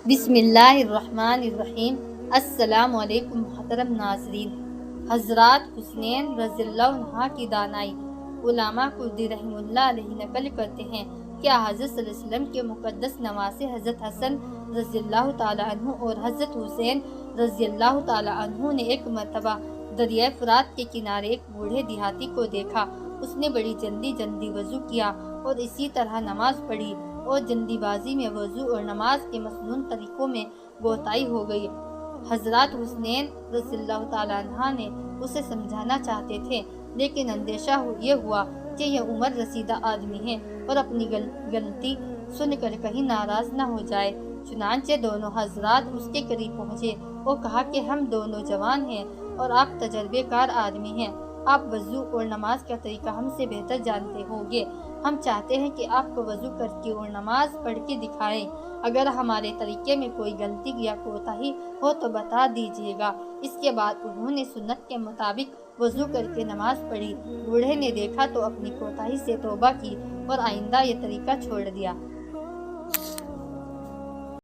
بسم اللہ الرحمن الرحیم۔ السلام علیکم محترم ناظرین۔ حضرات حسنین رضی اللہ عنہ کی دانائی علامہ قردی رحمہ اللہ علیہ نقل کرتے ہیں کہ حضرت صلی اللہ علیہ وسلم کے مقدس نواسے حضرت حسن رضی اللہ تعالیٰ عنہ اور حضرت حسین رضی اللہ تعالیٰ عنہ نے ایک مرتبہ دریائے فرات کے کنارے ایک بوڑھے دیہاتی کو دیکھا۔ اس نے بڑی جلدی وضو کیا اور اسی طرح نماز پڑھی، اور جلدی بازی میں وضو اور نماز کے مسنون طریقوں میں کوتاہی ہو گئی۔ حضرات حسنین رضی اللہ تعالیٰ عنہ نے اسے سمجھانا چاہتے تھے، لیکن اندیشہ یہ ہوا کہ یہ عمر رسیدہ آدمی ہے اور اپنی غلطی سن کر کہیں ناراض نہ ہو جائے۔ چنانچہ دونوں حضرات اس کے قریب پہنچے اور کہا کہ ہم دونوں جوان ہیں اور آپ تجربے کار آدمی ہیں، آپ وضو اور نماز کا طریقہ ہم سے بہتر جانتے ہوں گے۔ ہم چاہتے ہیں کہ آپ کو وضو کر کے اور نماز پڑھ کے دکھائیں۔ اگر ہمارے طریقے میں کوئی غلطی یا کوتاہی ہو تو بتا دیجیے گا۔ اس کے بعد انہوں نے سنت کے مطابق وضو کر کے نماز پڑھی۔ بوڑھے نے دیکھا تو اپنی کوتاہی سے توبہ کی اور آئندہ یہ طریقہ چھوڑ دیا۔